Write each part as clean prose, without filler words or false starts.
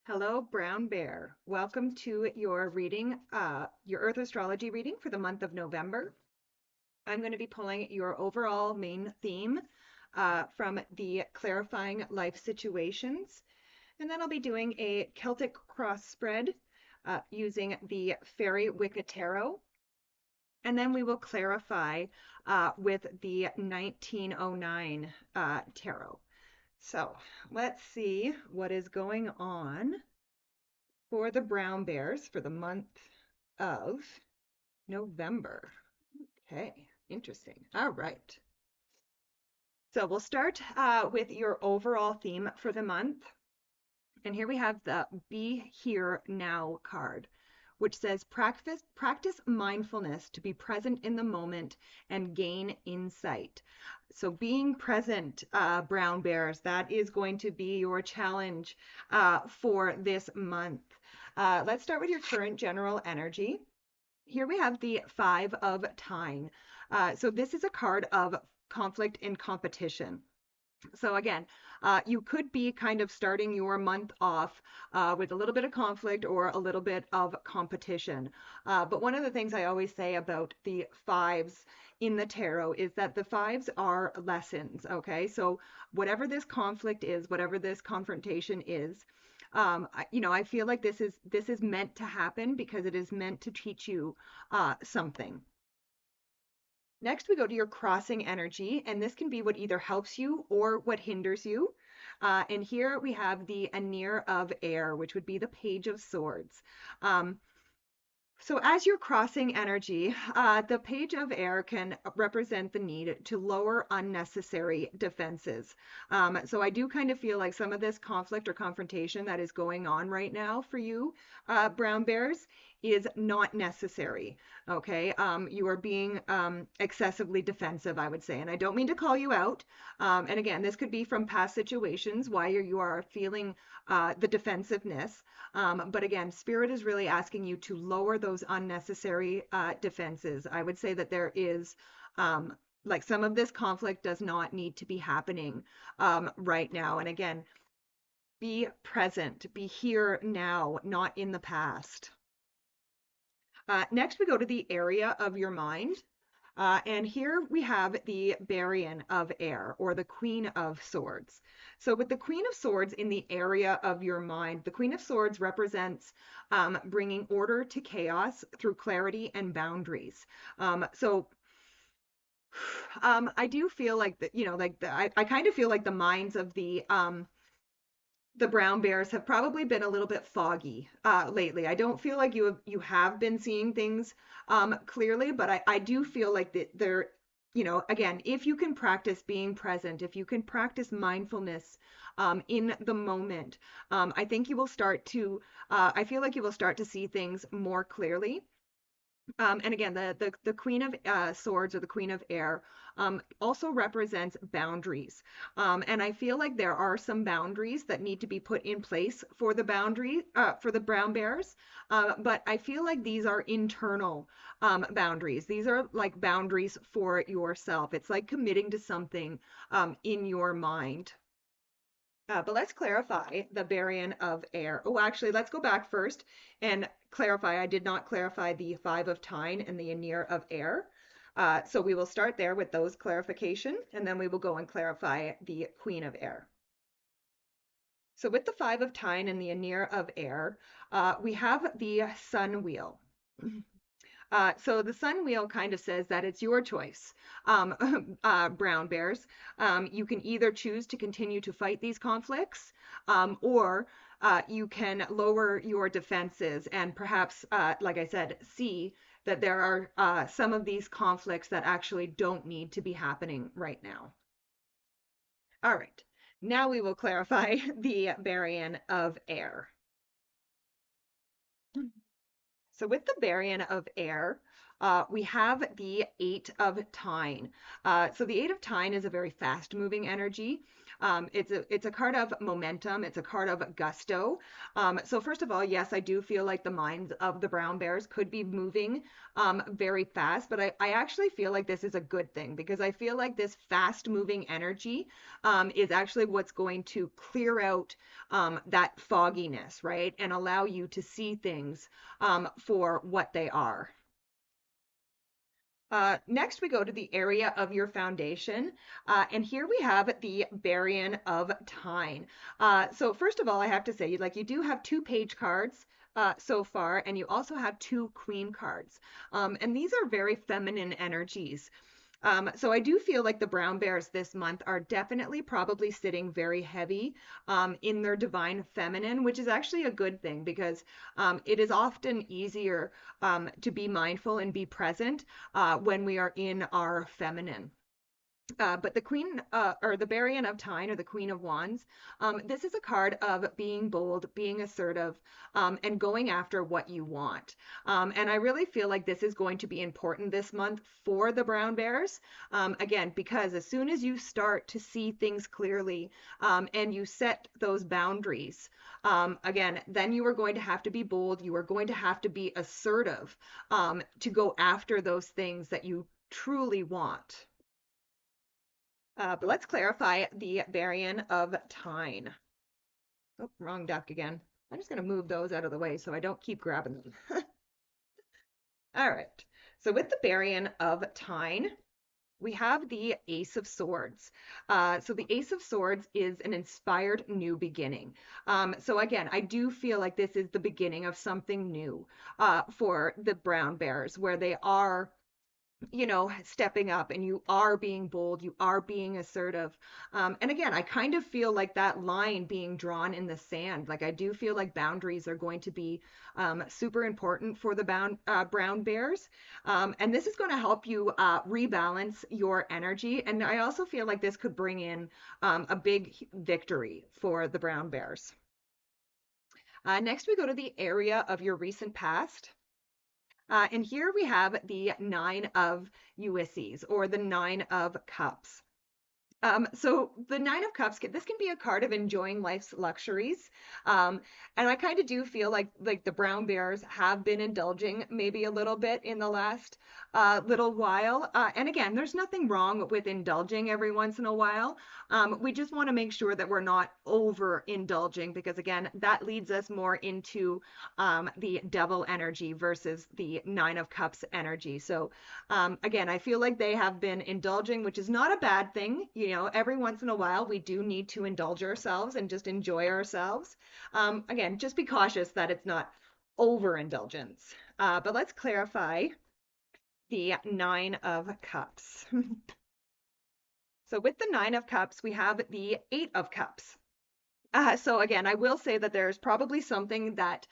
Hello, Brown Bear. Welcome to your reading, your Earth astrology reading for the month of November. I'm going to be pulling your overall main theme from the Clarifying Life Situations. And then I'll be doing a Celtic cross spread using the Fairy Wicca Tarot. And then we will clarify with the 1909 tarot. So let's see what is going on for the brown bears for the month of November. Okay, interesting. All right. So we'll start with your overall theme for the month. And here we have the Be Here Now card, which says practice mindfulness to be present in the moment and gain insight. So being present, brown bears, that is going to be your challenge for this month. Let's start with your current general energy. Here we have the Five of Time. So this is a card of conflict and competition. So again, you could be kind of starting your month off with a little bit of conflict or a little bit of competition. But one of the things I always say about the fives in the tarot is that the fives are lessons, okay? So whatever this conflict is, whatever this confrontation is, I feel like this is meant to happen because it is meant to teach you something. Next, we go to your crossing energy, and this can be what either helps you or what hinders you. And here we have the Aneer of Air, which would be the Page of Swords. So as you're crossing energy, the Page of Air can represent the need to lower unnecessary defenses. So I do kind of feel like some of this conflict or confrontation that is going on right now for you, brown bears, is not necessary. Okay, you are being excessively defensive, I would say, and I don't mean to call you out. And again, this could be from past situations why you are feeling the defensiveness. But again, Spirit is really asking you to lower those unnecessary defenses. I would say that there is like some of this conflict does not need to be happening right now. And again, be present, be here now, not in the past. Next, we go to the area of your mind. And here we have the Barrion of Air, or the Queen of Swords. So with the Queen of Swords in the area of your mind, the Queen of Swords represents bringing order to chaos through clarity and boundaries. So I do feel like that, I kind of feel like the minds of the brown bears have probably been a little bit foggy lately. I don't feel like you have been seeing things clearly, but I do feel like that they're, again, if you can practice being present, if you can practice mindfulness in the moment, I think you will start to, I feel like you will start to see things more clearly. And again, the Queen of Swords, or the Queen of Air, also represents boundaries. And I feel like there are some boundaries that need to be put in place for for the brown bears. But I feel like these are internal boundaries. These are like boundaries for yourself. It's like committing to something in your mind. But let's clarify the Barrion of Air. Oh, actually, let's go back first and clarify. I did not clarify the Five of Time and the Aneer of Air. So we will start there with those clarification, and then we will go and clarify the Queen of Air. So with the Five of Time and the Aneer of Air, we have the Sun Wheel. So the sun wheel kind of says that it's your choice, brown bears. You can either choose to continue to fight these conflicts, or you can lower your defenses and perhaps, like I said, see that there are some of these conflicts that actually don't need to be happening right now. All right, now we will clarify the Barrion of Air. So with the Barrion of Air, we have the Eight of Time. So the Eight of Time is a very fast-moving energy. It's a card of momentum. It's a card of gusto. So first of all, yes, I do feel like the minds of the brown bears could be moving very fast, but I actually feel like this is a good thing because I feel like this fast moving energy is actually what's going to clear out that fogginess, right? And allow you to see things for what they are. Next, we go to the area of your foundation, and here we have the Barrion of Tyne. So first of all, I have to say, like you do have two page cards so far, and you also have two queen cards, and these are very feminine energies. So I do feel like the brown bears this month are definitely probably sitting very heavy in their divine feminine, which is actually a good thing because it is often easier to be mindful and be present when we are in our feminine. But the Queen or the Barrion of Tyne or the Queen of Wands, this is a card of being bold, being assertive, and going after what you want. And I really feel like this is going to be important this month for the brown bears. Again, because as soon as you start to see things clearly and you set those boundaries, again, then you are going to have to be bold. You are going to have to be assertive to go after those things that you truly want. But let's clarify the Barrion of Tyne. Oh, wrong deck again. I'm just going to move those out of the way so I don't keep grabbing them. All right. So with the Barrion of Tyne, we have the Ace of Swords. So the Ace of Swords is an inspired new beginning. So again, I do feel like this is the beginning of something new for the brown bears, where they are stepping up and you are being bold, you are being assertive. And again, I kind of feel like that line being drawn in the sand. Like I do feel like boundaries are going to be super important for the brown bears. And this is going to help you rebalance your energy. And I also feel like this could bring in a big victory for the brown bears. Next, we go to the area of your recent past. And here we have the Nine of Ulysses or the Nine of Cups. So the Nine of Cups, this can be a card of enjoying life's luxuries. And I kind of do feel like the brown bears have been indulging maybe a little bit in the last little while. And again, there's nothing wrong with indulging every once in a while. We just want to make sure that we're not over indulging because again, that leads us more into the devil energy versus the Nine of Cups energy. So again, I feel like they have been indulging, which is not a bad thing. Every once in a while, we do need to indulge ourselves and just enjoy ourselves. Again, just be cautious that it's not overindulgence. But let's clarify the Nine of Cups. So with the Nine of Cups, we have the Eight of Cups. So again, I will say that there's probably something that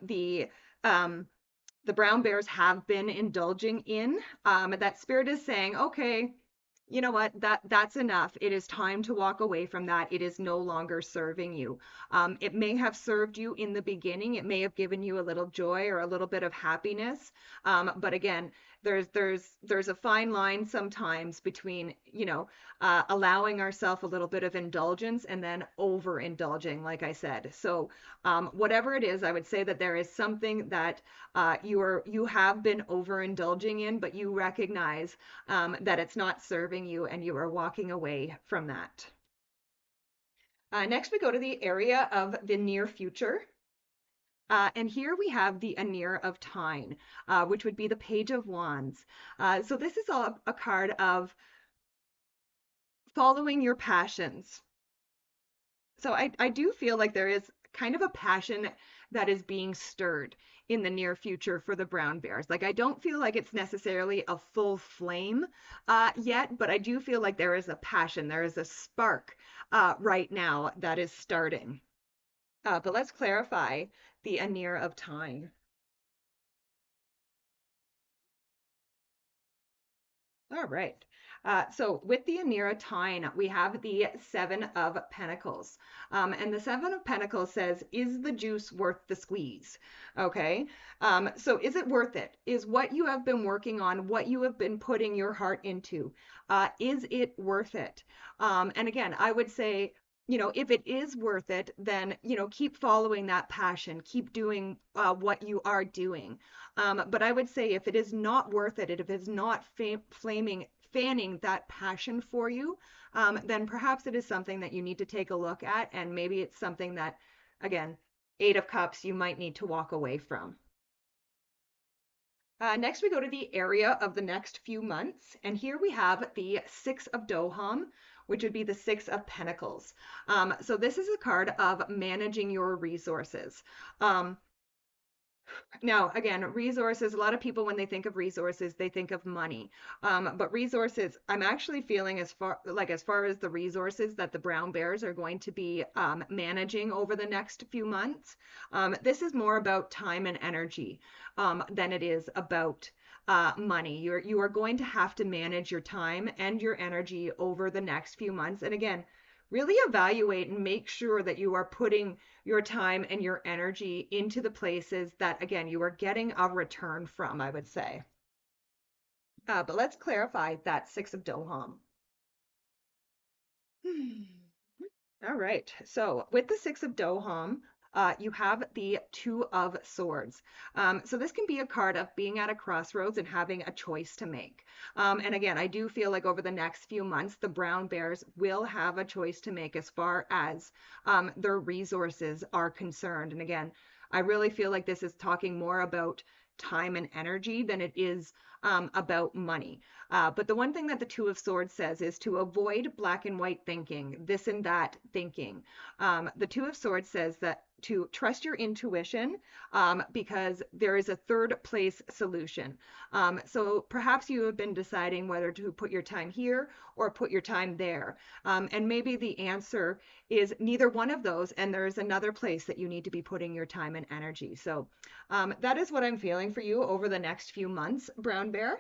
the brown bears have been indulging in. That spirit is saying, okay, you know what, that's enough. It is time to walk away from that. It is no longer serving you. It may have served you in the beginning. It may have given you a little joy or a little bit of happiness. But again, there's a fine line sometimes between, allowing ourselves a little bit of indulgence and then overindulging, like I said. So whatever it is, I would say that there is something that you have been overindulging in, but you recognize that it's not serving you and you are walking away from that. Next, we go to the area of the near future. And here we have the Anir of Tyne, which would be the Page of Wands. So this is a card of following your passions. So I do feel like there is kind of a passion that is being stirred in the near future for the brown bears. Like I don't feel like it's necessarily a full flame yet, but I do feel like there is a passion, there is a spark right now that is starting. But let's clarify the Anir of Tyne. All right. So with the Aniratine, we have the Seven of Pentacles. And the Seven of Pentacles says, is the juice worth the squeeze? Okay. So is it worth it? Is what you have been working on, what you have been putting your heart into, is it worth it? And again, I would say, if it is worth it, then, keep following that passion, keep doing what you are doing. But I would say if it is not worth it, if it is not fanning that passion for you, then perhaps it is something that you need to take a look at. And maybe it's something that, again, Eight of Cups, you might need to walk away from. Next, we go to the area of the next few months. And here we have the Six of Doham, which would be the Six of Pentacles. So this is a card of managing your resources. Now, again, resources, a lot of people, when they think of resources, they think of money. But resources, I'm actually feeling as far as the resources that the brown bears are going to be managing over the next few months, this is more about time and energy than it is about money. You are going to have to manage your time and your energy over the next few months. And again, really evaluate and make sure that you are putting your time and your energy into the places that, again, you are getting a return from, I would say. But let's clarify that Six of Doham. All right. So with the Six of Doham, you have the Two of Swords. So this can be a card of being at a crossroads and having a choice to make. And again, I do feel like over the next few months, the brown bears will have a choice to make as far as their resources are concerned. And again, I really feel like this is talking more about time and energy than it is about money. But the one thing that the Two of Swords says is to avoid black and white thinking, this and that thinking. The Two of Swords says that to trust your intuition because there is a third place solution. So perhaps you have been deciding whether to put your time here or put your time there. And maybe the answer is neither one of those, and there's another place that you need to be putting your time and energy. So that is what I'm feeling for you over the next few months, Brown Bear.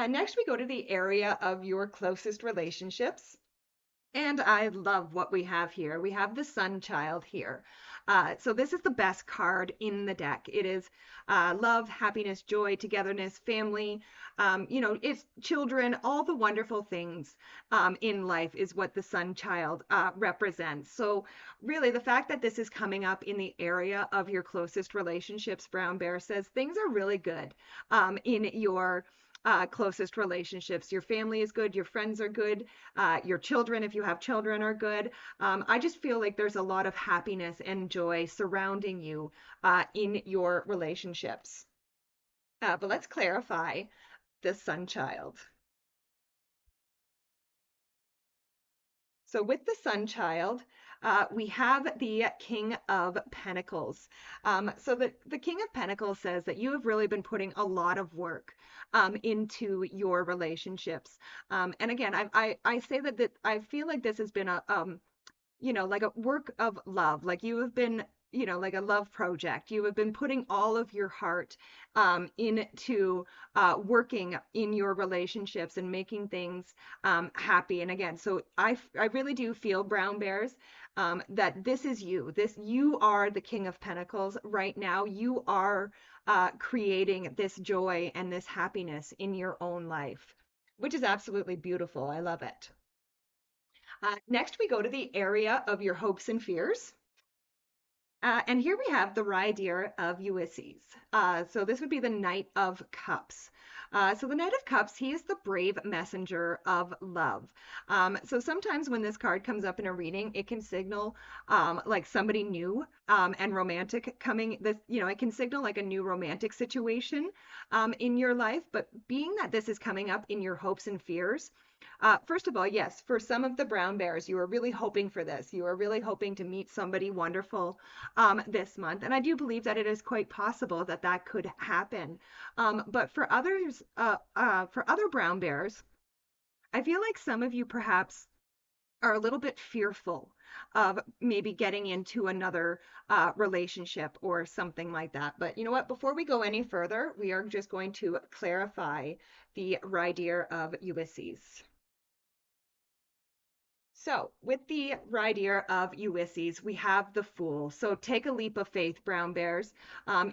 Next, we go to the area of your closest relationships. And I love what we have here. We have the Sun Child here. So this is the best card in the deck. It is love, happiness, joy, togetherness, family, it's children, all the wonderful things in life is what the Sun Child represents. So really the fact that this is coming up in the area of your closest relationships, Brown Bear says things are really good in your closest relationships. Your family is good, your friends are good, your children, if you have children, are good. I just feel like there's a lot of happiness and joy surrounding you in your relationships. But let's clarify the Sun Child. So with the Sun Child, we have the King of Pentacles. So the King of Pentacles says that you have really been putting a lot of work into your relationships. And again, I say that I feel like this has been like a work of love. Like you have been, like a love project. You have been putting all of your heart into working in your relationships and making things happy. And again, so I really do feel, Brown Bears, that this is you. You are the King of Pentacles right now. You are creating this joy and this happiness in your own life, which is absolutely beautiful. I love it. Next, we go to the area of your hopes and fears. And here we have the Rider of Ulysses. So this would be the Knight of Cups. So the Knight of Cups, he is the brave messenger of love. So sometimes when this card comes up in a reading, it can signal like somebody new and romantic coming. It can signal like a new romantic situation in your life. But being that this is coming up in your hopes and fears, first of all, yes, for some of the brown bears, you are really hoping for this. You are really hoping to meet somebody wonderful this month. And I do believe that it is quite possible that that could happen. But for others, for other brown bears, I feel like some of you perhaps are a little bit fearful of maybe getting into another relationship or something like that. But you know what? Before we go any further, we are just going to clarify the rider of Ulysses. So, with the rider of Ulysses, we have the Fool. So, take a leap of faith, brown bears.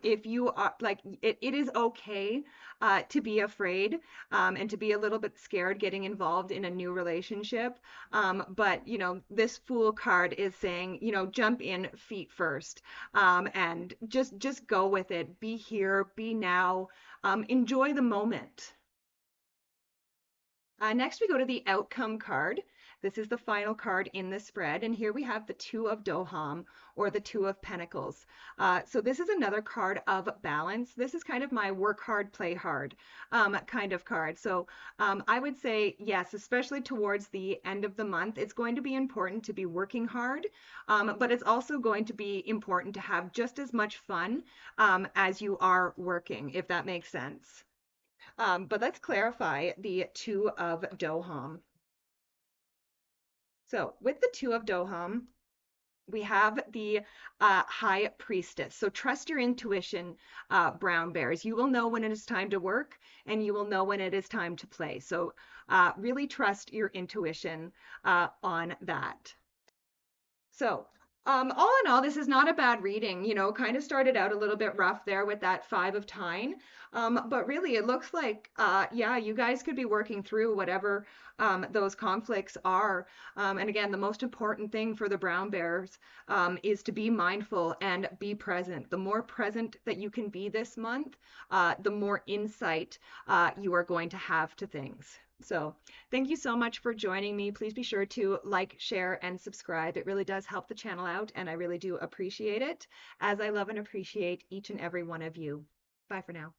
If you are like, it is okay to be afraid and to be a little bit scared getting involved in a new relationship. But, this Fool card is saying, jump in feet first and just go with it. Be here, be now, enjoy the moment. Next, we go to the outcome card. This is the final card in the spread. And here we have the Two of Doham, or the Two of Pentacles. So this is another card of balance. This is kind of my work hard, play hard kind of card. So I would say, yes, especially towards the end of the month, it's going to be important to be working hard, but it's also going to be important to have just as much fun as you are working, if that makes sense. But let's clarify the Two of Doham. So with the Two of Doham, we have the High Priestess. So trust your intuition, brown bears. You will know when it is time to work and you will know when it is time to play. So really trust your intuition on that. So, all in all, this is not a bad reading. Kind of started out a little bit rough there with that Five of Tyne. But really, it looks like, yeah, you guys could be working through whatever those conflicts are. And again, the most important thing for the brown bears is to be mindful and be present. The more present that you can be this month, the more insight you are going to have to things. So thank you so much for joining me. Please be sure to like, share, and subscribe. It really does help the channel out, and I really do appreciate it, as I love and appreciate each and every one of you. Bye for now.